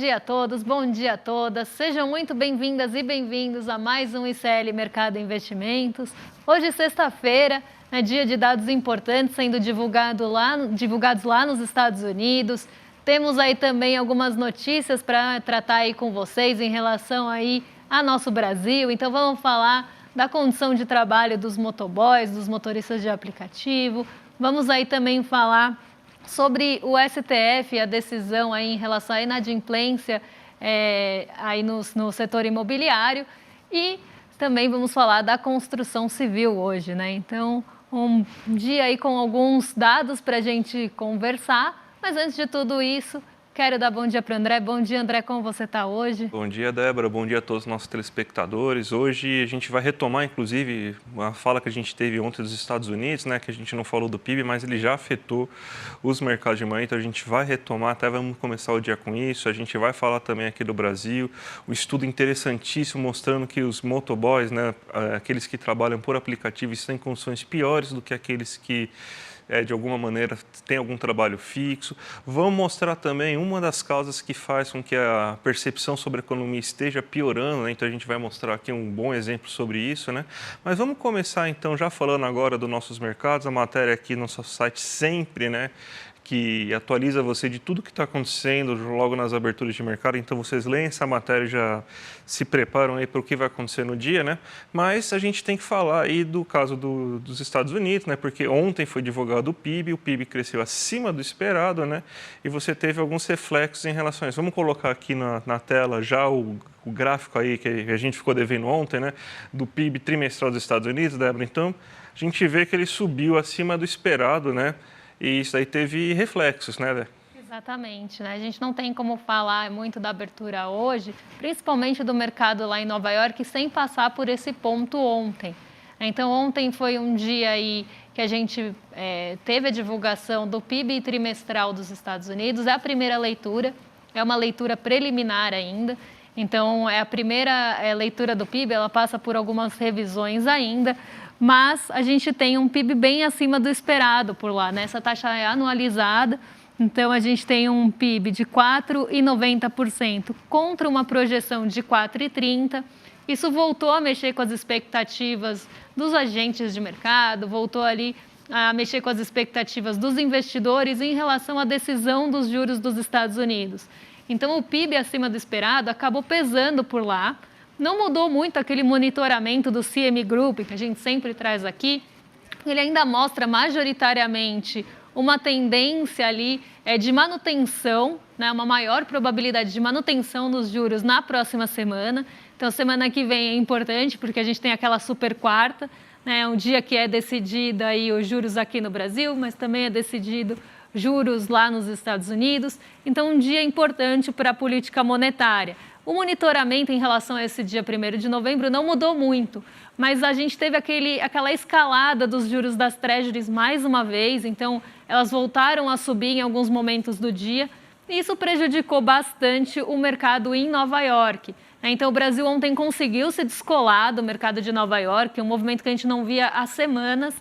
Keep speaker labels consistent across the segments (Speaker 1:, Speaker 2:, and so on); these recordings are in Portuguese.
Speaker 1: dia a todos, bom dia a todas. Sejam muito bem-vindas e bem-vindos a mais um ICL Mercado Investimentos. Hoje, sexta-feira, é dia de dados importantes sendo divulgados lá nos Estados Unidos. Temos aí também algumas notícias para tratar aí com vocês em relação aí a nosso Brasil. Então, vamos falar da condição de trabalho dos motoboys, dos motoristas de aplicativo. Vamos aí também falar sobre o STF, a decisão aí em relação à inadimplência aí no setor imobiliário, e também vamos falar da construção civil hoje, né? Então, um dia aí com alguns dados para a gente conversar, mas antes de tudo isso, quero dar bom dia para o André. Bom dia, André, como você está hoje?
Speaker 2: Bom dia, Débora. Bom dia a todos os nossos telespectadores. Hoje a gente vai retomar, inclusive, uma fala que a gente teve ontem dos Estados Unidos, né, que a gente não falou do PIB, mas ele já afetou os mercados de manhã, então a gente vai retomar, até vamos começar o dia com isso. A gente vai falar também aqui do Brasil, um estudo interessantíssimo mostrando que os motoboys, né, aqueles que trabalham por aplicativo, estão em condições piores do que aqueles que de alguma maneira tem algum trabalho fixo. Vamos mostrar também uma das causas que faz com que a percepção sobre a economia esteja piorando, né? Então a gente vai mostrar aqui um bom exemplo sobre isso, né? Mas vamos começar então já falando agora dos nossos mercados, a matéria aqui no nosso site sempre, né, que atualiza você de tudo que está acontecendo logo nas aberturas de mercado. Então, vocês leem essa matéria e já se preparam aí para o que vai acontecer no dia, né? Mas a gente tem que falar aí do caso dos Estados Unidos, né? Porque ontem foi divulgado o PIB cresceu acima do esperado, né? E você teve alguns reflexos em relação a isso. Vamos colocar aqui na tela já o gráfico aí que a gente ficou devendo ontem, né? Do PIB trimestral dos Estados Unidos, Débora. Então, a gente vê que ele subiu acima do esperado, né? E isso aí teve reflexos, né?
Speaker 1: Exatamente, né? A gente não tem como falar muito da abertura hoje, principalmente do mercado lá em Nova York, sem passar por esse ponto ontem. Então, ontem foi um dia aí que a gente teve a divulgação do PIB trimestral dos Estados Unidos. É a primeira leitura, é uma leitura preliminar ainda. Então, é a primeira leitura do PIB, ela passa por algumas revisões ainda, mas a gente tem um PIB bem acima do esperado por lá, né? Essa taxa é anualizada, então a gente tem um PIB de 4,90% contra uma projeção de 4,30%. Isso voltou a mexer com as expectativas dos agentes de mercado, voltou ali a mexer com as expectativas dos investidores em relação à decisão dos juros dos Estados Unidos. Então, o PIB acima do esperado acabou pesando por lá. Não mudou muito aquele monitoramento do CME Group, que a gente sempre traz aqui. Ele ainda mostra majoritariamente uma tendência ali de manutenção, né, uma maior probabilidade de manutenção dos juros na próxima semana. Então, semana que vem é importante, porque a gente tem aquela super quarta, né, um dia que é decidido aí os juros aqui no Brasil, mas também é decidido juros lá nos Estados Unidos. Então, um dia importante para a política monetária. O monitoramento em relação a esse dia 1º de novembro não mudou muito, mas a gente teve aquela escalada dos juros das Treasuries mais uma vez, então elas voltaram a subir em alguns momentos do dia, e isso prejudicou bastante o mercado em Nova York. Então, o Brasil ontem conseguiu se descolar do mercado de Nova York, um movimento que a gente não via há semanas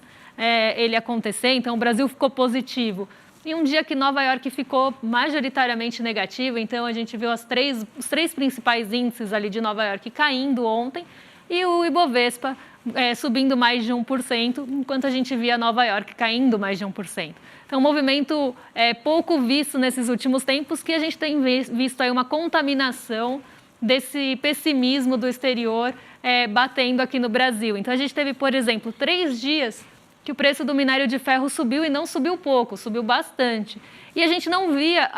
Speaker 1: ele acontecer, então o Brasil ficou positivo. E um dia que Nova York ficou majoritariamente negativo, então a gente viu os três principais índices ali de Nova York caindo ontem e o Ibovespa subindo mais de 1%, enquanto a gente via Nova York caindo mais de 1%. Então, um movimento pouco visto nesses últimos tempos, que a gente tem visto aí uma contaminação desse pessimismo do exterior batendo aqui no Brasil. Então, a gente teve, por exemplo, 3 dias que o preço do minério de ferro subiu, e não subiu pouco, subiu bastante. E a gente não via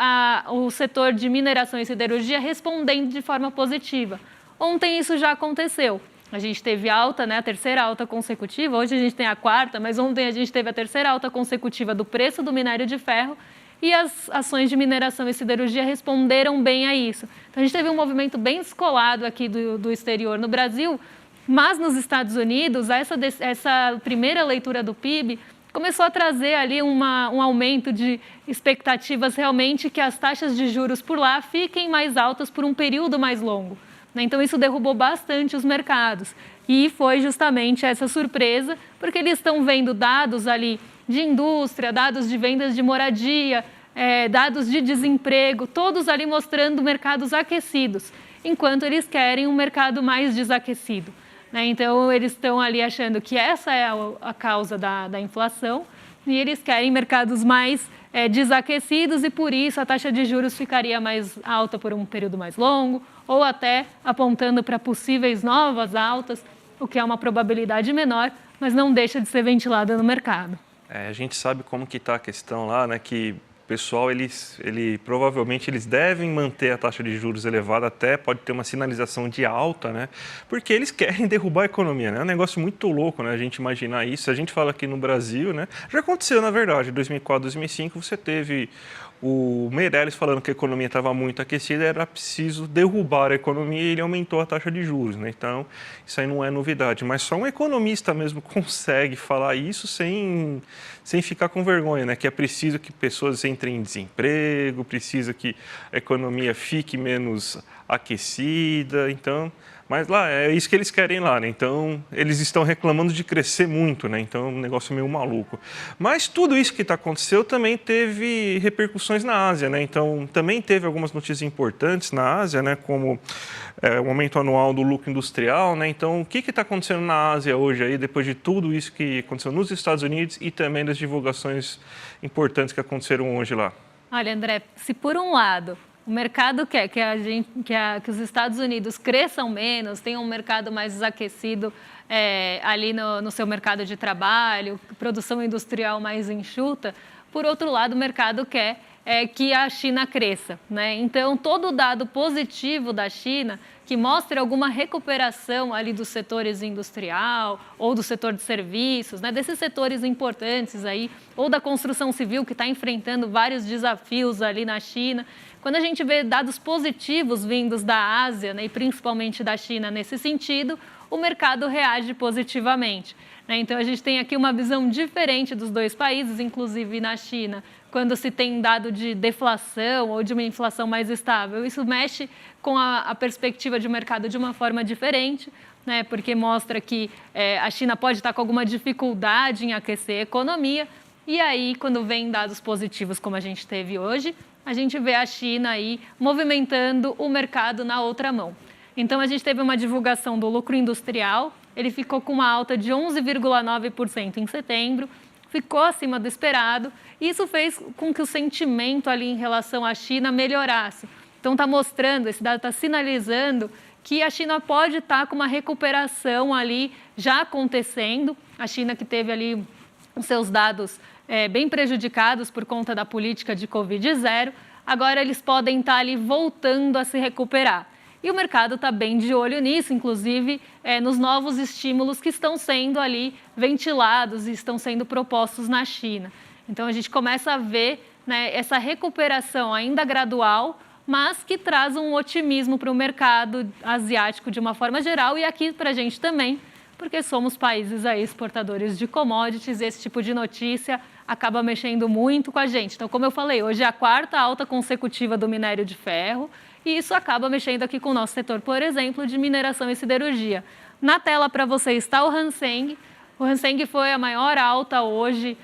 Speaker 1: o setor de mineração e siderurgia respondendo de forma positiva. Ontem isso já aconteceu. A gente teve alta, né, a terceira alta consecutiva, hoje a gente tem a quarta, mas ontem a gente teve a terceira alta consecutiva do preço do minério de ferro, e as ações de mineração e siderurgia responderam bem a isso. Então, a gente teve um movimento bem descolado aqui do exterior no Brasil, mas nos Estados Unidos, essa primeira leitura do PIB começou a trazer ali um aumento de expectativas realmente que as taxas de juros por lá fiquem mais altas por um período mais longo. Então, isso derrubou bastante os mercados. E foi justamente essa surpresa, porque eles estão vendo dados ali de indústria, dados de vendas de moradia, dados de desemprego, todos ali mostrando mercados aquecidos, enquanto eles querem um mercado mais desaquecido, né? Então, eles estão ali achando que essa é a causa da inflação e eles querem mercados mais desaquecidos e, por isso, a taxa de juros ficaria mais alta por um período mais longo ou até apontando para possíveis novas altas, o que é uma probabilidade menor, mas não deixa de ser ventilada no mercado.
Speaker 2: A gente sabe como que está a questão lá, né, que o pessoal, provavelmente eles devem manter a taxa de juros elevada, até pode ter uma sinalização de alta, né? Porque eles querem derrubar a economia, né? É um negócio muito louco, né? A gente imaginar isso. A gente fala aqui no Brasil, né? Já aconteceu, na verdade, em 2004, 2005, você teve o Meirelles falando que a economia estava muito aquecida, era preciso derrubar a economia e ele aumentou a taxa de juros, né? Então, isso aí não é novidade, mas só um economista mesmo consegue falar isso sem ficar com vergonha, né? Que é preciso que pessoas entrem em desemprego, precisa que a economia fique menos aquecida, então... Mas lá, é isso que eles querem lá, né? Então, eles estão reclamando de crescer muito, né? Então, é um negócio meio maluco. Mas tudo isso que aconteceu também teve repercussões na Ásia, né? Então, também teve algumas notícias importantes na Ásia, né? Como o aumento anual do lucro industrial, né? Então, o que está acontecendo na Ásia hoje aí, depois de tudo isso que aconteceu nos Estados Unidos e também das divulgações importantes que aconteceram hoje lá?
Speaker 1: Olha, André, se por um lado o mercado quer que os Estados Unidos cresçam menos, tenham um mercado mais desaquecido ali no seu mercado de trabalho, produção industrial mais enxuta. Por outro lado, o mercado quer que a China cresça, né? Então, todo dado positivo da China que mostre alguma recuperação ali dos setores industrial ou do setor de serviços, né? Desses setores importantes aí, ou da construção civil que está enfrentando vários desafios ali na China. Quando a gente vê dados positivos vindos da Ásia, né, e principalmente da China nesse sentido, o mercado reage positivamente, né? Então, a gente tem aqui uma visão diferente dos dois países, inclusive na China, quando se tem dado de deflação ou de uma inflação mais estável. Isso mexe com a perspectiva de mercado de uma forma diferente, né? Porque mostra que a China pode estar com alguma dificuldade em aquecer a economia. E aí, quando vem dados positivos como a gente teve hoje, a gente vê a China aí movimentando o mercado na outra mão. Então, a gente teve uma divulgação do lucro industrial, ele ficou com uma alta de 11,9% em setembro, ficou acima do esperado, e isso fez com que o sentimento ali em relação à China melhorasse. Então, está mostrando, esse dado está sinalizando que a China pode estar com uma recuperação ali já acontecendo. A China que teve ali os seus dados bem prejudicados por conta da política de Covid-0, agora eles podem estar ali voltando a se recuperar. E o mercado está bem de olho nisso, inclusive nos novos estímulos que estão sendo ali ventilados e estão sendo propostos na China. Então, a gente começa a ver, né, essa recuperação ainda gradual, mas que traz um otimismo para o mercado asiático de uma forma geral e aqui para a gente também, porque somos países aí exportadores de commodities e esse tipo de notícia acaba mexendo muito com a gente. Então, como eu falei, hoje é a quarta alta consecutiva do minério de ferro e isso acaba mexendo aqui com o nosso setor, por exemplo, de mineração e siderurgia. Na tela para vocês está o Hang Seng. O Hang Seng foi a maior alta hoje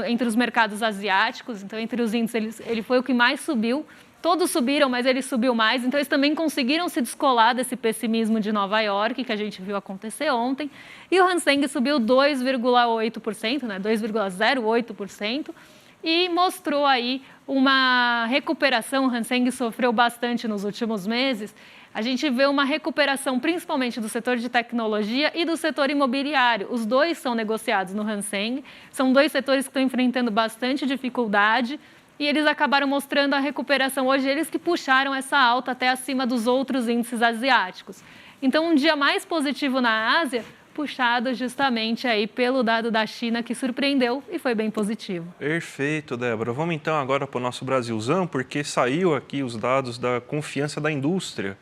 Speaker 1: entre os mercados asiáticos, então entre os índices ele foi o que mais subiu. Todos subiram, mas ele subiu mais, então eles também conseguiram se descolar desse pessimismo de Nova York, que a gente viu acontecer ontem. E o Hang Seng subiu 2,8%, né, 2,08%, e mostrou aí uma recuperação. O Hang Seng sofreu bastante nos últimos meses. A gente vê uma recuperação principalmente do setor de tecnologia e do setor imobiliário. Os dois são negociados no Hang Seng, são dois setores que estão enfrentando bastante dificuldade, e eles acabaram mostrando a recuperação hoje, eles que puxaram essa alta até acima dos outros índices asiáticos. Então, um dia mais positivo na Ásia, puxado justamente aí pelo dado da China, que surpreendeu e foi bem positivo.
Speaker 2: Perfeito, Débora. Vamos então agora para o nosso Brasilzão, porque saiu aqui os dados da confiança da indústria,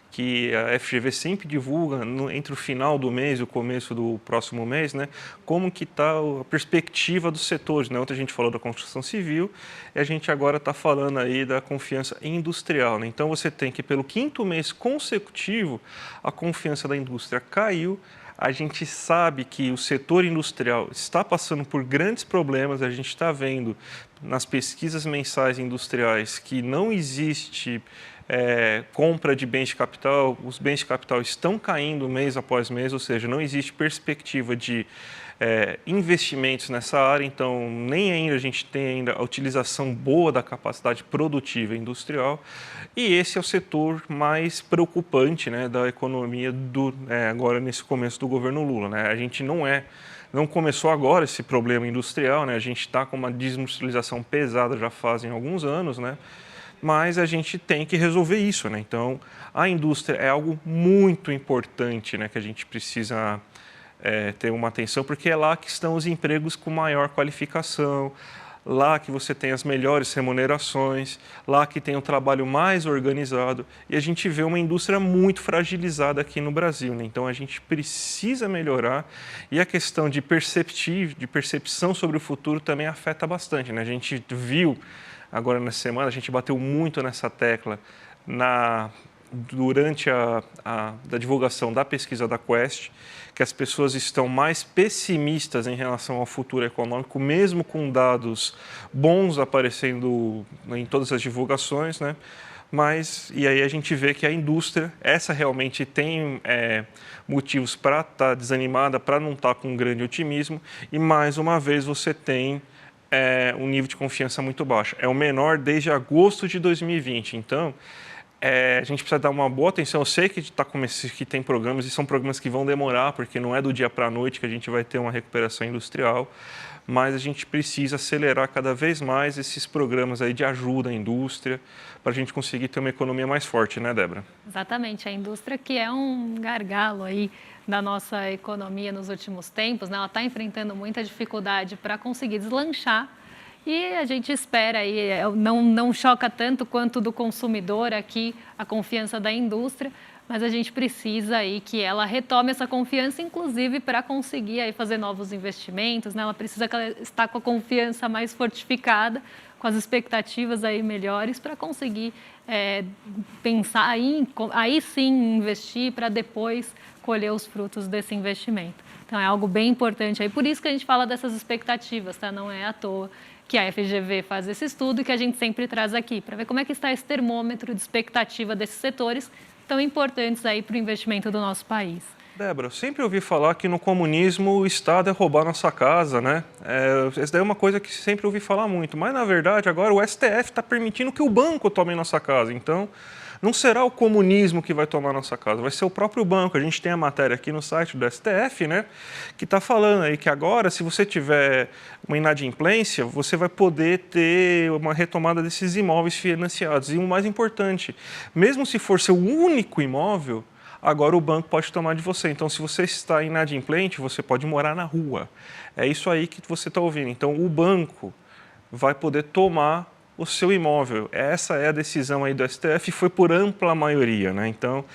Speaker 2: que a FGV sempre divulga entre o final do mês e o começo do próximo mês, né, como que está a perspectiva dos setores, né? Ontem a gente falou da construção civil e a gente agora está falando aí da confiança industrial, né? Então, você tem que, pelo quinto mês consecutivo, a confiança da indústria caiu, a gente sabe que o setor industrial está passando por grandes problemas, a gente está vendo nas pesquisas mensais industriais que não existe compra de bens de capital, os bens de capital estão caindo mês após mês, ou seja, não existe perspectiva de investimentos nessa área, então nem ainda a gente tem ainda a utilização boa da capacidade produtiva industrial, e esse é o setor mais preocupante, né, da economia agora nesse começo do governo Lula, né? A gente não começou agora esse problema industrial, né? A gente está com uma desindustrialização pesada já fazem alguns anos, né? Mas a gente tem que resolver isso, né? Então, a indústria é algo muito importante, né, que a gente precisa ter uma atenção, porque é lá que estão os empregos com maior qualificação, lá que você tem as melhores remunerações, lá que tem o trabalho mais organizado, e a gente vê uma indústria muito fragilizada aqui no Brasil, né? Então a gente precisa melhorar, e a questão de percepção sobre o futuro também afeta bastante, né? A gente viu agora nessa semana, a gente bateu muito nessa tecla durante a divulgação da pesquisa da Quest, que as pessoas estão mais pessimistas em relação ao futuro econômico, mesmo com dados bons aparecendo em todas as divulgações, né? E aí a gente vê que a indústria, essa realmente tem motivos para estar desanimada, para não estar com um grande otimismo, e mais uma vez você tem um nível de confiança muito baixo. É o menor desde agosto de 2020, então a gente precisa dar uma boa atenção. Eu sei que tem programas, e são programas que vão demorar, porque não é do dia para a noite que a gente vai ter uma recuperação industrial, mas a gente precisa acelerar cada vez mais esses programas aí de ajuda à indústria, para a gente conseguir ter uma economia mais forte, né, Débora?
Speaker 1: Exatamente, a indústria que é um gargalo aí da nossa economia nos últimos tempos, né? Ela está enfrentando muita dificuldade para conseguir deslanchar. E a gente espera aí, não choca tanto quanto do consumidor aqui a confiança da indústria, mas a gente precisa aí que ela retome essa confiança, inclusive para conseguir aí fazer novos investimentos, né? Ela precisa estar com a confiança mais fortificada, com as expectativas aí melhores para conseguir pensar aí sim investir para depois colher os frutos desse investimento. Então é algo bem importante aí, por isso que a gente fala dessas expectativas, tá? Não é à toa que a FGV faz esse estudo e que a gente sempre traz aqui, para ver como é que está esse termômetro de expectativa desses setores tão importantes aí para o investimento do nosso país.
Speaker 2: Débora, eu sempre ouvi falar que no comunismo o Estado é roubar nossa casa, né? Essa daí é uma coisa que sempre ouvi falar muito, mas na verdade agora o STF está permitindo que o banco tome nossa casa, então não será o comunismo que vai tomar nossa casa, vai ser o próprio banco. A gente tem a matéria aqui no site do STF, né, que está falando aí que agora, se você tiver uma inadimplência, você vai poder ter uma retomada desses imóveis financiados. E o mais importante, mesmo se for seu único imóvel, agora o banco pode tomar de você. Então, se você está inadimplente, você pode morar na rua. É isso aí que você está ouvindo. Então, o banco vai poder tomar o seu imóvel. Essa é a decisão aí do STF e foi por ampla maioria, né? Então,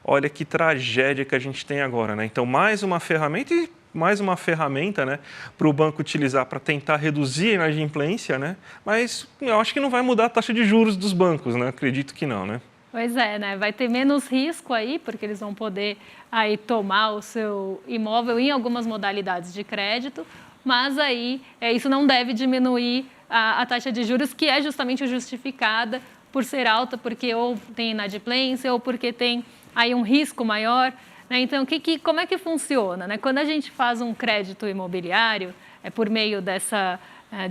Speaker 2: olha que tragédia que a gente tem agora, né? Então, mais uma ferramenta, né, para o banco utilizar para tentar reduzir a inadimplência, né? Mas eu acho que não vai mudar a taxa de juros dos bancos, né? Acredito que não, né?
Speaker 1: Pois é, né? Vai ter menos risco aí, porque eles vão poder aí tomar o seu imóvel em algumas modalidades de crédito, mas aí isso não deve diminuir a taxa de juros, que é justamente justificada por ser alta, porque ou tem inadimplência ou porque tem aí um risco maior, né? Então, como é que funciona, né? Quando a gente faz um crédito imobiliário, por meio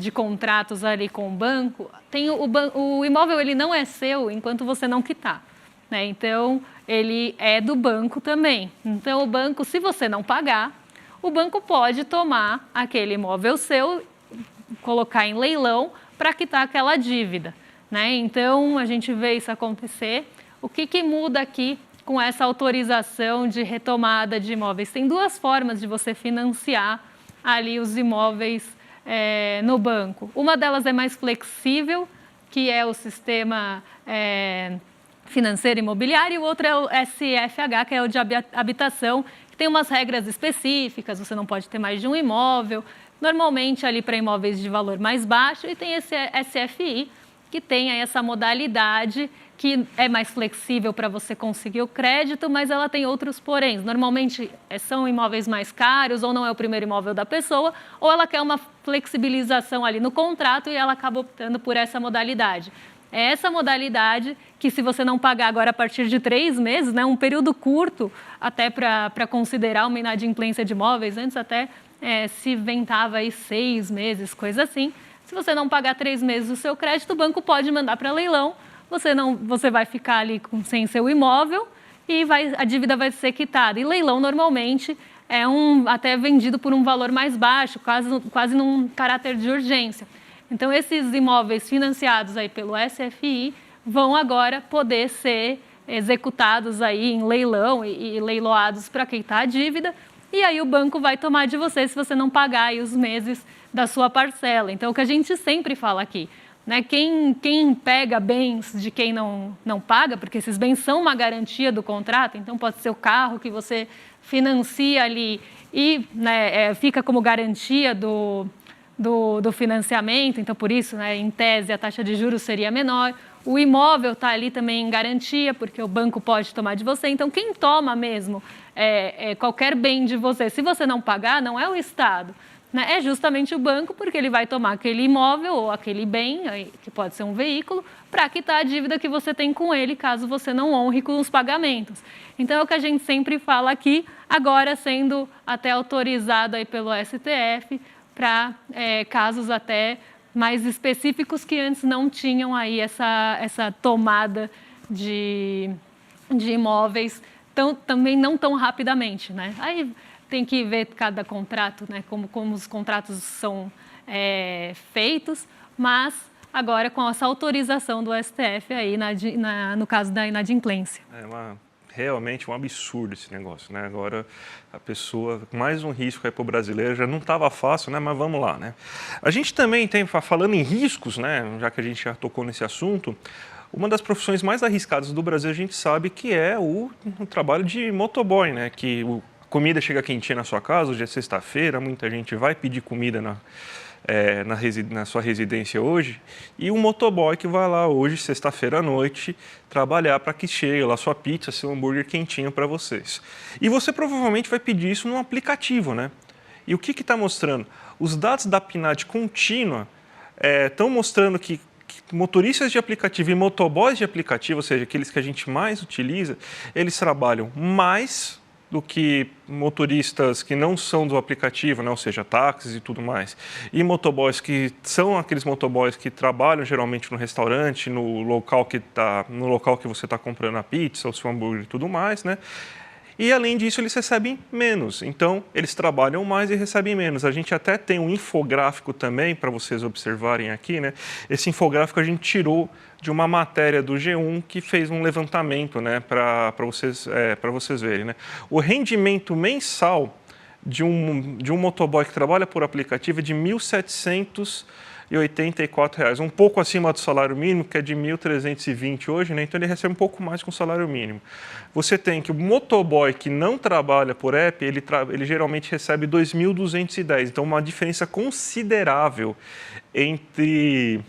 Speaker 1: de contratos ali com o banco, o imóvel ele não é seu enquanto você não quitar, né? Então, ele é do banco também. Então, o banco, se você não pagar, o banco pode tomar aquele imóvel seu, colocar em leilão para quitar aquela dívida, né? Então, a gente vê isso acontecer. O que muda aqui com essa autorização de retomada de imóveis? Tem duas formas de você financiar ali os imóveis no banco. Uma delas é mais flexível, que é o sistema financeiro imobiliário, e o outro é o SFH, que é o de habitação, que tem umas regras específicas, você não pode ter mais de um imóvel, normalmente ali para imóveis de valor mais baixo, e tem esse SFI, que tem aí essa modalidade que é mais flexível para você conseguir o crédito, mas ela tem outros poréns. Normalmente são imóveis mais caros, ou não é o primeiro imóvel da pessoa, ou ela quer uma flexibilização ali no contrato e ela acaba optando por essa modalidade. É essa modalidade que, se você não pagar agora a partir de 3 meses, né, um período curto até para considerar uma inadimplência de imóveis, antes até se inventava aí 6 meses, coisa assim. Se você não pagar 3 meses o seu crédito, o banco pode mandar para leilão. Você vai ficar ali sem seu imóvel e a dívida vai ser quitada. E leilão, normalmente, é até vendido por um valor mais baixo, quase num caráter de urgência. Então, esses imóveis financiados aí pelo SFI vão agora poder ser executados aí em leilão e leiloados para quitar a dívida. E aí o banco vai tomar de você se você não pagar aí os meses da sua parcela. Então, o que a gente sempre fala aqui, né? Quem pega bens de quem não paga, porque esses bens são uma garantia do contrato, então pode ser o carro que você financia ali e, né, fica como garantia do financiamento, então por isso, né, em tese, a taxa de juros seria menor. O imóvel está ali também em garantia, porque o banco pode tomar de você. Então, quem toma mesmo qualquer bem de você, se você não pagar, não é o Estado, né? É justamente o banco, porque ele vai tomar aquele imóvel ou aquele bem, que pode ser um veículo, para quitar a dívida que você tem com ele, caso você não honre com os pagamentos. Então, é o que a gente sempre fala aqui, agora sendo até autorizado aí pelo STF, para casos até mais específicos que antes não tinham aí essa tomada de imóveis também não tão rapidamente, né? Aí tem que ver cada contrato, né, como os contratos são feitos, mas agora com essa autorização do STF aí no caso da inadimplência.
Speaker 2: Realmente um absurdo esse negócio, né? Agora a pessoa, mais um risco aí para o brasileiro, já não estava fácil, né? Mas vamos lá, né? A gente também tem, falando em riscos, né? Já que a gente já tocou nesse assunto, uma das profissões mais arriscadas do Brasil a gente sabe que é o trabalho de motoboy, né? Que a comida chega quentinha na sua casa, hoje é sexta-feira, muita gente vai pedir comida na sua residência hoje, e um motoboy que vai lá hoje, sexta-feira à noite, trabalhar para que chegue lá sua pizza, seu hambúrguer quentinho para vocês. E você provavelmente vai pedir isso num aplicativo, né? E o que está mostrando? Os dados da PNAD contínua estão mostrando que motoristas de aplicativo e motoboys de aplicativo, ou seja, aqueles que a gente mais utiliza, eles trabalham mais do que motoristas que não são do aplicativo, né? Ou seja, táxis e tudo mais. E motoboys que são aqueles motoboys que trabalham geralmente no restaurante, no local que você está comprando a pizza, o seu hambúrguer e tudo mais, né? E, além disso, eles recebem menos. Então, eles trabalham mais e recebem menos. A gente até tem um infográfico também, para vocês observarem aqui, né? Esse infográfico a gente tirou de uma matéria do G1 que fez um levantamento, né, para vocês verem, né? O rendimento mensal de um motoboy que trabalha por aplicativo é de R$ 1.784, um pouco acima do salário mínimo, que é de R$ 1.320 hoje, né? Então ele recebe um pouco mais que o salário mínimo. Você tem que o motoboy que não trabalha por app, ele geralmente recebe R$ 2.210, então uma diferença considerável entre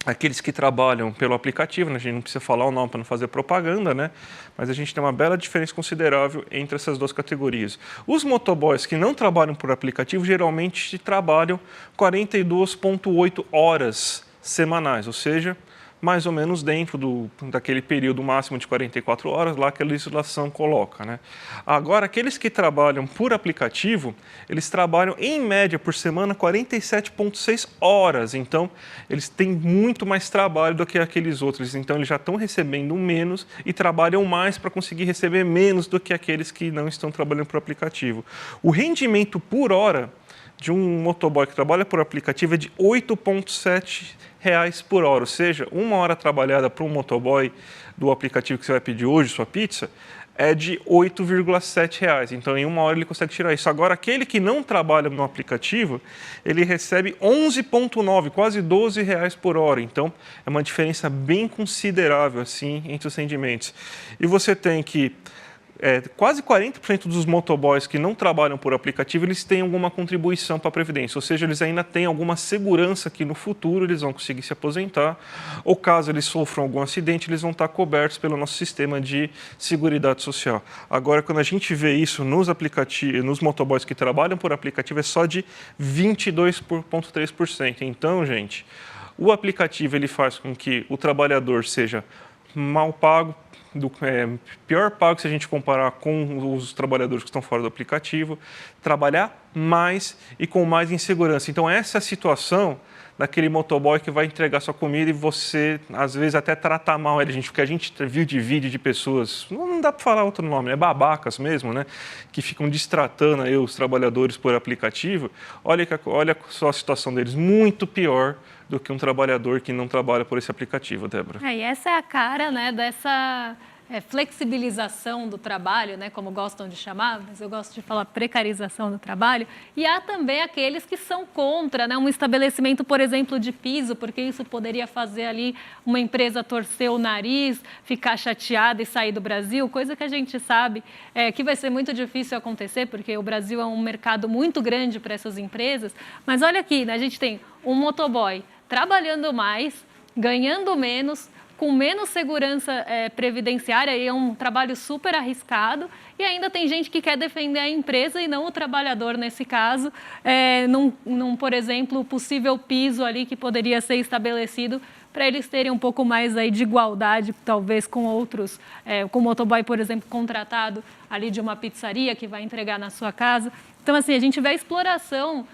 Speaker 2: aqueles que trabalham pelo aplicativo, né? A gente não precisa falar o nome para não fazer propaganda, né? Mas a gente tem uma bela diferença considerável entre essas duas categorias. Os motoboys que não trabalham por aplicativo geralmente trabalham 42,8 horas semanais, ou seja, mais ou menos dentro daquele período máximo de 44 horas lá que a legislação coloca, né? Agora, aqueles que trabalham por aplicativo, eles trabalham em média por semana 47,6 horas, então eles têm muito mais trabalho do que aqueles outros, então eles já estão recebendo menos e trabalham mais para conseguir receber menos do que aqueles que não estão trabalhando por aplicativo. O rendimento por hora de um motoboy que trabalha por aplicativo é de R$ 8,7 por hora, ou seja, 1 hora trabalhada para um motoboy do aplicativo que você vai pedir hoje, sua pizza, é de R$ 8,7. Então, em 1 hora ele consegue tirar isso. Agora, aquele que não trabalha no aplicativo, ele recebe 11,9, quase R$ 12 por hora. Então, é uma diferença bem considerável assim entre os rendimentos. E você tem que quase 40% dos motoboys que não trabalham por aplicativo, eles têm alguma contribuição para a Previdência, ou seja, eles ainda têm alguma segurança que no futuro eles vão conseguir se aposentar, ou caso eles sofram algum acidente, eles vão estar cobertos pelo nosso sistema de Seguridade Social. Agora, quando a gente vê isso nos aplicativos, nos motoboys que trabalham por aplicativo, é só de 22,3%. Então, gente, o aplicativo ele faz com que o trabalhador seja mal pago, pior pago se a gente comparar com os trabalhadores que estão fora do aplicativo, trabalhar mais e com mais insegurança. Então, essa é a situação daquele motoboy que vai entregar sua comida e você, às vezes, até tratar mal ele, gente, porque a gente viu de vídeo de pessoas, não dá para falar outro nome, babacas mesmo, né, que ficam destratando aí os trabalhadores por aplicativo. Olha só a situação deles, muito pior do que um trabalhador que não trabalha por esse aplicativo, Débora.
Speaker 1: E essa é a cara, né, dessa flexibilização do trabalho, né, como gostam de chamar, mas eu gosto de falar precarização do trabalho. E há também aqueles que são contra, né, um estabelecimento, por exemplo, de piso, porque isso poderia fazer ali uma empresa torcer o nariz, ficar chateada e sair do Brasil, coisa que a gente sabe que vai ser muito difícil acontecer, porque o Brasil é um mercado muito grande para essas empresas. Mas olha aqui, né, a gente tem um motoboy trabalhando mais, ganhando menos, com menos segurança previdenciária, e é um trabalho super arriscado, e ainda tem gente que quer defender a empresa e não o trabalhador nesse caso, por exemplo, o possível piso ali que poderia ser estabelecido para eles terem um pouco mais aí de igualdade, talvez com outros, com o motoboy, por exemplo, contratado ali de uma pizzaria que vai entregar na sua casa. Então, assim, a gente vê a exploração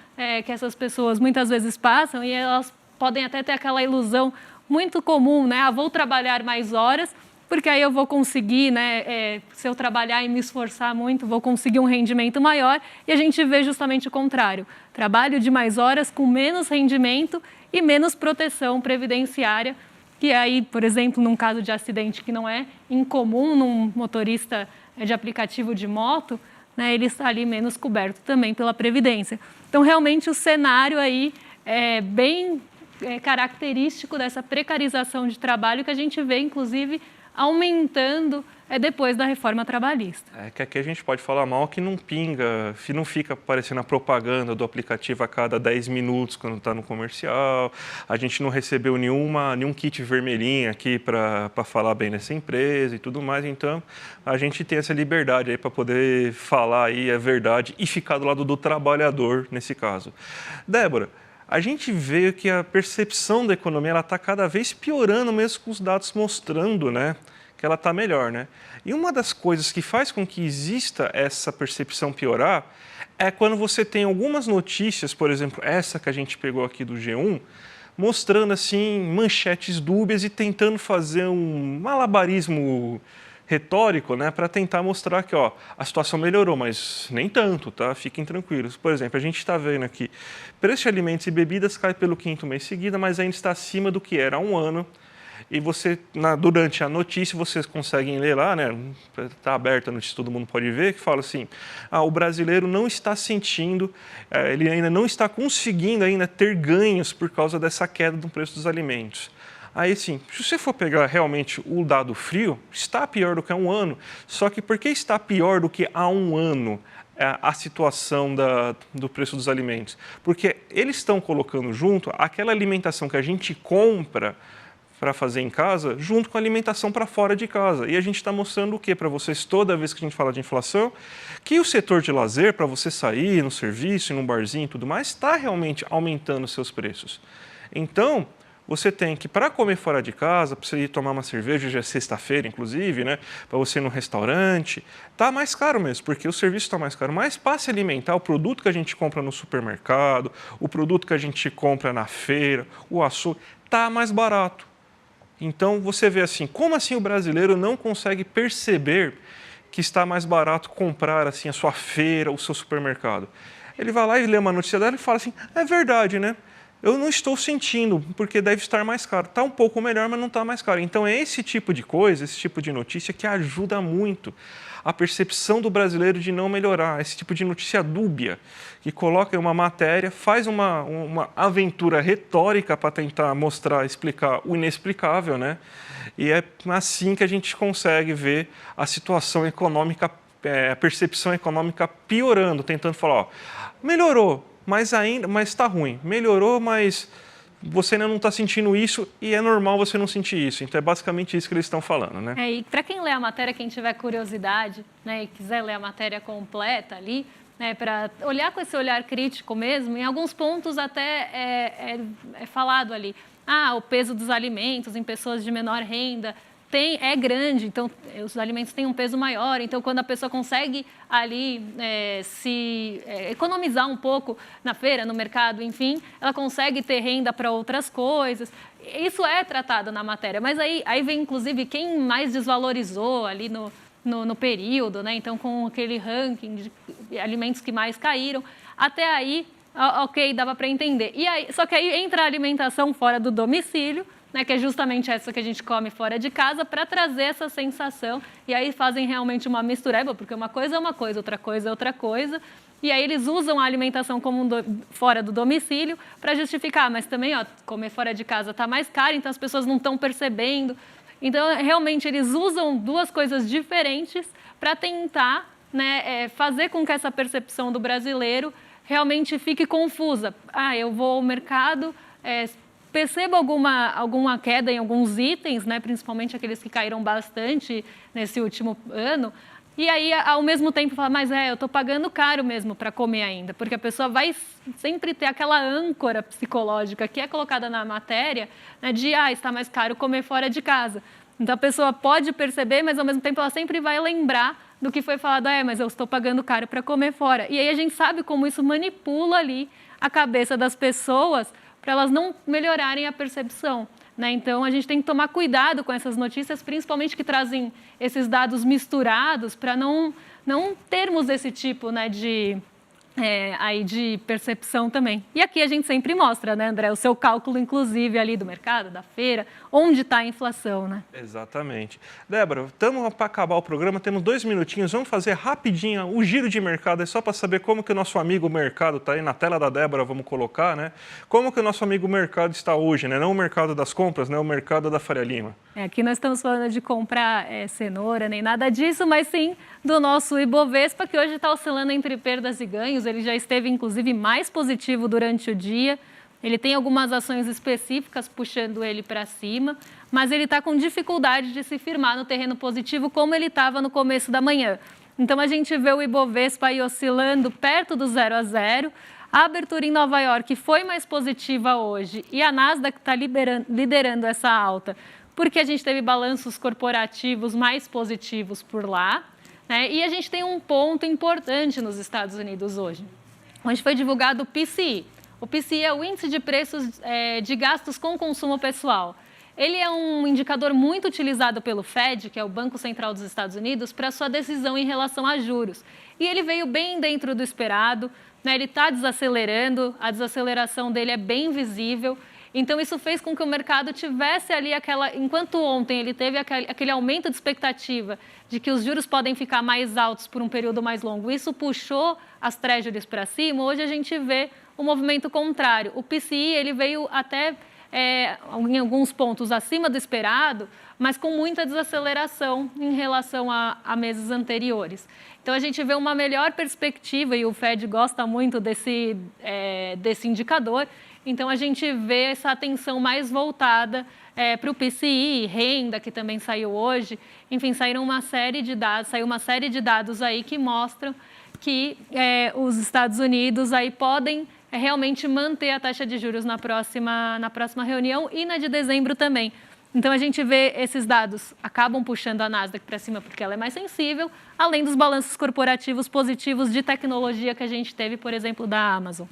Speaker 1: que essas pessoas muitas vezes passam e elas podem até ter aquela ilusão muito comum, né? Vou trabalhar mais horas, porque aí eu vou conseguir, né? Se eu trabalhar e me esforçar muito, vou conseguir um rendimento maior. E a gente vê justamente o contrário. Trabalho de mais horas com menos rendimento e menos proteção previdenciária, que aí, por exemplo, num caso de acidente que não é incomum num motorista de aplicativo de moto, né? Ele está ali menos coberto também pela Previdência. Então, realmente, o cenário aí é bem característico dessa precarização de trabalho que a gente vê, inclusive, aumentando depois da reforma trabalhista.
Speaker 2: Que aqui a gente pode falar mal que não pinga, não fica aparecendo a propaganda do aplicativo a cada 10 minutos quando está no comercial, a gente não recebeu nenhum kit vermelhinho aqui para falar bem dessa empresa e tudo mais, então a gente tem essa liberdade aí para poder falar aí a verdade e ficar do lado do trabalhador nesse caso. Débora, a gente vê que a percepção da economia está cada vez piorando, mesmo com os dados mostrando, né, que ela está melhor. Né? E uma das coisas que faz com que exista essa percepção piorar é quando você tem algumas notícias, por exemplo, essa que a gente pegou aqui do G1, mostrando assim manchetes dúbias e tentando fazer um malabarismo retórico, né, para tentar mostrar que a situação melhorou, mas nem tanto, tá? Fiquem tranquilos. Por exemplo, a gente está vendo aqui, preço de alimentos e bebidas cai pelo 5º mês seguido, mas ainda está acima do que era há um ano. E você, durante a notícia, vocês conseguem ler lá, né? Está aberta a notícia, todo mundo pode ver, que fala assim, o brasileiro não está sentindo, ele ainda não está conseguindo ainda ter ganhos por causa dessa queda do preço dos alimentos. Aí, sim, se você for pegar realmente o dado frio, está pior do que há um ano. Só que por que está pior do que há um ano a situação do preço dos alimentos? Porque eles estão colocando junto aquela alimentação que a gente compra para fazer em casa, junto com a alimentação para fora de casa. E a gente está mostrando o quê para vocês, toda vez que a gente fala de inflação? Que o setor de lazer, para você sair no serviço, num barzinho e tudo mais, está realmente aumentando os seus preços. Então, você tem que, para comer fora de casa, para você ir tomar uma cerveja, já é sexta-feira, inclusive, né? Para você ir no restaurante, está mais caro mesmo, porque o serviço está mais caro. Mas para se alimentar, o produto que a gente compra no supermercado, o produto que a gente compra na feira, o açougue, está mais barato. Então, você vê assim, como assim o brasileiro não consegue perceber que está mais barato comprar assim, a sua feira, o seu supermercado? Ele vai lá e lê uma notícia dela e fala assim, é verdade, né? eu não estou sentindo, porque deve estar mais caro. Está um pouco melhor, mas não está mais caro. Então, é esse tipo de coisa, esse tipo de notícia que ajuda muito a percepção do brasileiro de não melhorar. Esse tipo de notícia dúbia, que coloca em uma matéria, faz uma aventura retórica para tentar mostrar, explicar o inexplicável, né? E é assim que a gente consegue ver a situação econômica, a percepção econômica piorando, tentando falar, ó, melhorou, mas está ruim. Melhorou, mas você ainda não está sentindo isso e é normal você não sentir isso. Então, é basicamente isso que eles estão falando, né?
Speaker 1: E para quem lê a matéria, quem tiver curiosidade, né, e quiser ler a matéria completa ali, né, para olhar com esse olhar crítico mesmo, em alguns pontos até é falado ali, o peso dos alimentos em pessoas de menor renda é grande, então os alimentos têm um peso maior, então quando a pessoa consegue ali economizar um pouco na feira, no mercado, enfim, ela consegue ter renda para outras coisas. Isso é tratado na matéria, mas aí vem inclusive quem mais desvalorizou ali no período, né? Então com aquele ranking de alimentos que mais caíram, até aí, ok, dava para entender. Só que aí entra a alimentação fora do domicílio, né, que é justamente essa que a gente come fora de casa, para trazer essa sensação. E aí fazem realmente uma mistureba, porque uma coisa é uma coisa, outra coisa é outra coisa. E aí eles usam a alimentação como fora do domicílio para justificar, mas também, comer fora de casa está mais caro, então as pessoas não estão percebendo. Então, realmente, eles usam duas coisas diferentes para tentar, né, fazer com que essa percepção do brasileiro realmente fique confusa. Eu vou ao mercado, percebo alguma queda em alguns itens, né, principalmente aqueles que caíram bastante nesse último ano, e aí, ao mesmo tempo, fala, mas eu estou pagando caro mesmo para comer ainda, porque a pessoa vai sempre ter aquela âncora psicológica que é colocada na matéria, né, de, está mais caro comer fora de casa. Então, a pessoa pode perceber, mas, ao mesmo tempo, ela sempre vai lembrar do que foi falado, mas eu estou pagando caro para comer fora. E aí, a gente sabe como isso manipula ali a cabeça das pessoas para elas não melhorarem a percepção, né? Então, a gente tem que tomar cuidado com essas notícias, principalmente que trazem esses dados misturados, para não termos esse tipo, né, de percepção também. E aqui a gente sempre mostra, né, André, o seu cálculo, inclusive, ali do mercado, da feira, onde está a inflação, né?
Speaker 2: Exatamente. Débora, estamos para acabar o programa, temos 2 minutinhos, vamos fazer rapidinho o giro de mercado, é só para saber como que o nosso amigo mercado está aí, na tela da Débora, vamos colocar, né? Como que o nosso amigo mercado está hoje, né? Não o mercado das compras, né? O mercado da Faria Lima.
Speaker 1: Aqui nós estamos falando de comprar cenoura, nem nada disso, mas sim do nosso Ibovespa, que hoje está oscilando entre perdas e ganhos. Ele já esteve, inclusive, mais positivo durante o dia. Ele tem algumas ações específicas puxando ele para cima, mas ele está com dificuldade de se firmar no terreno positivo como ele estava no começo da manhã. Então, a gente vê o Ibovespa aí oscilando perto do 0 a 0. A abertura em Nova York foi mais positiva hoje e a Nasdaq está liderando essa alta, porque a gente teve balanços corporativos mais positivos por lá, né? E a gente tem um ponto importante nos Estados Unidos hoje, onde foi divulgado o PCI. O PCI é o Índice de Preços de Gastos com Consumo Pessoal. Ele é um indicador muito utilizado pelo Fed, que é o Banco Central dos Estados Unidos, para sua decisão em relação a juros. E ele veio bem dentro do esperado, né? Ele está desacelerando, a desaceleração dele é bem visível. Então, isso fez com que o mercado tivesse ali enquanto ontem ele teve aquele aumento de expectativa de que os juros podem ficar mais altos por um período mais longo, isso puxou as treasuries para cima, hoje a gente vê o movimento contrário. O PCI, ele veio até em alguns pontos acima do esperado, mas com muita desaceleração em relação a meses anteriores. Então, a gente vê uma melhor perspectiva, e o Fed gosta muito desse indicador. Então, a gente vê essa atenção mais voltada para o PCI, renda, que também saiu hoje. Enfim, saiu uma série de dados aí que mostram que os Estados Unidos aí podem realmente manter a taxa de juros na próxima reunião e na de dezembro também. Então, a gente vê esses dados acabam puxando a Nasdaq para cima porque ela é mais sensível, além dos balanços corporativos positivos de tecnologia que a gente teve, por exemplo, da Amazon.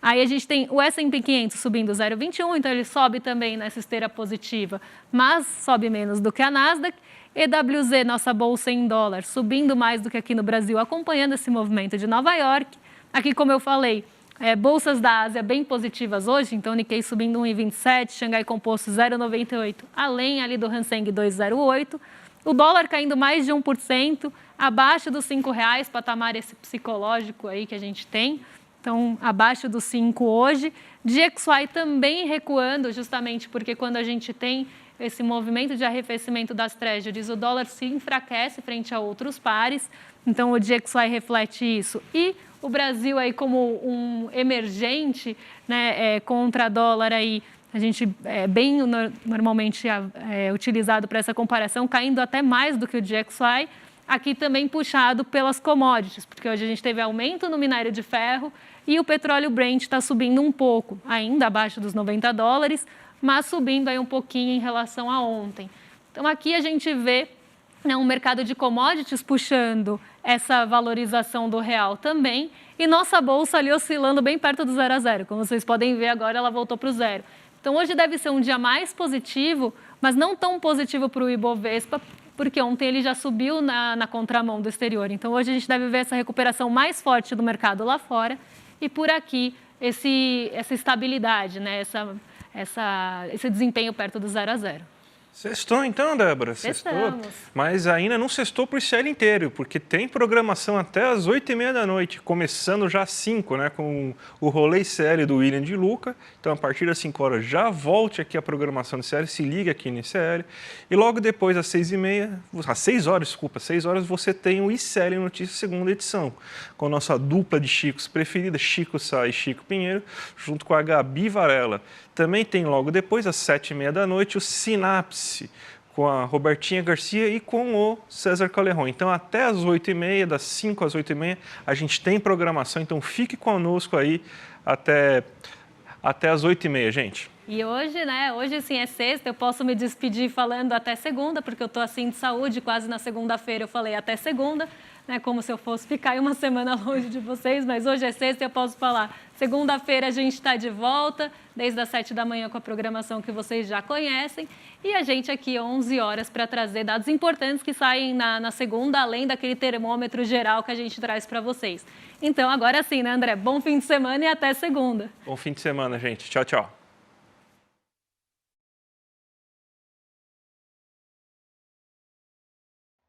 Speaker 1: Aí a gente tem o S&P 500 subindo 0,21, então ele sobe também nessa esteira positiva, mas sobe menos do que a Nasdaq. EWZ, nossa bolsa em dólar, subindo mais do que aqui no Brasil, acompanhando esse movimento de Nova York. Aqui, como eu falei, Bolsas da Ásia bem positivas hoje, então Nikkei subindo 1,27, Xangai Composto 0,98, além ali do Hang Seng 2,08. O dólar caindo mais de 1%, abaixo dos R$5, patamar esse psicológico aí que a gente tem. Então, abaixo dos 5 hoje. DXY também recuando, justamente porque quando a gente tem esse movimento de arrefecimento das treasuries, o dólar se enfraquece frente a outros pares. Então, o DXY reflete isso. E o Brasil aí como um emergente, né, contra dólar aí, a gente bem normalmente utilizado para essa comparação, caindo até mais do que o DXY, aqui também puxado pelas commodities, porque hoje a gente teve aumento no minério de ferro e o petróleo Brent está subindo um pouco, ainda abaixo dos $90, mas subindo aí um pouquinho em relação a ontem. Então aqui a gente vê, né, um mercado de commodities puxando essa valorização do real também, e nossa bolsa ali oscilando bem perto do 0 a 0. Como vocês podem ver agora, ela voltou para o zero. Então hoje deve ser um dia mais positivo, mas não tão positivo para o Ibovespa, porque ontem ele já subiu na contramão do exterior. Então hoje a gente deve ver essa recuperação mais forte do mercado lá fora e por aqui essa estabilidade, né? Esse desempenho perto do 0 a 0.
Speaker 2: Sextou então, Débora? Sextou. Mas ainda não sextou para o ICL inteiro, porque tem programação até às 8h30 da noite, começando já às 5, né, com o rolê ICL do William de Luca. Então, a partir das 5 horas, já volte aqui a programação do ICL, se liga aqui no ICL. E logo depois, às 6h30, às 6 horas, desculpa, 6 horas, você tem o ICL Notícias segunda edição, com a nossa dupla de Chicos preferida, Chico Sá e Chico Pinheiro, junto com a Gabi Varela. Também tem logo depois, às 7h30 da noite, o Sinapse, com a Robertinha Garcia e com o César Calerron. Então, até às 8h30, das 5 às 8h30, a gente tem programação. Então, fique conosco aí até às 8h30, gente.
Speaker 1: E hoje, né? Hoje, sim, é sexta. Eu posso me despedir falando até segunda, porque eu estou assim de saúde. Quase na segunda-feira eu falei até segunda, né? Como se eu fosse ficar uma semana longe de vocês. Mas hoje é sexta e eu posso falar. Segunda-feira a gente está de volta, desde as 7 da manhã com a programação que vocês já conhecem. E a gente aqui 11 horas para trazer dados importantes que saem na segunda, além daquele termômetro geral que a gente traz para vocês. Então, agora sim, né, André? Bom fim de semana e até segunda.
Speaker 2: Bom fim de semana, gente. Tchau, tchau.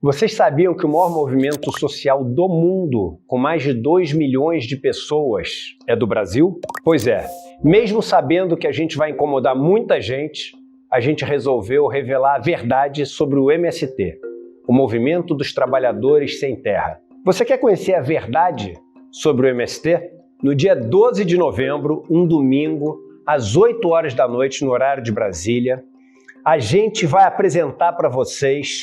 Speaker 3: Vocês sabiam que o maior movimento social do mundo, com mais de 2 milhões de pessoas, é do Brasil? Pois é, mesmo sabendo que a gente vai incomodar muita gente, a gente resolveu revelar a verdade sobre o MST, o Movimento dos Trabalhadores Sem Terra. Você quer conhecer a verdade sobre o MST? No dia 12 de novembro, um domingo, às 8 horas da noite, no horário de Brasília, a gente vai apresentar para vocês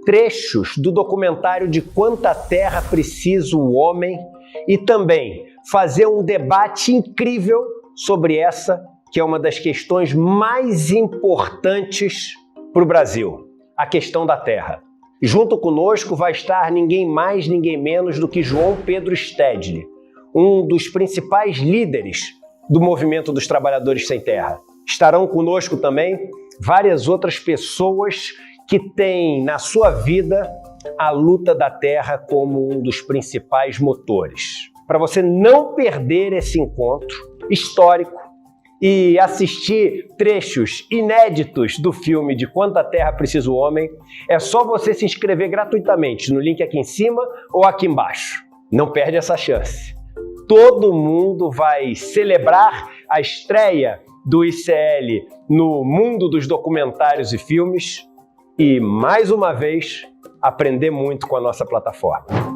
Speaker 3: trechos do documentário De Quanta Terra Precisa o Homem e também fazer um debate incrível sobre essa, que é uma das questões mais importantes para o Brasil, a questão da terra. Junto conosco vai estar ninguém mais, ninguém menos do que João Pedro Stedley, um dos principais líderes do Movimento dos Trabalhadores Sem Terra. Estarão conosco também várias outras pessoas que têm na sua vida a luta da terra como um dos principais motores. Para você não perder esse encontro histórico e assistir trechos inéditos do filme De Quanta Terra Precisa o Homem, é só você se inscrever gratuitamente no link aqui em cima ou aqui embaixo. Não perde essa chance. Todo mundo vai celebrar a estreia do ICL no mundo dos documentários e filmes e, mais uma vez, aprender muito com a nossa plataforma.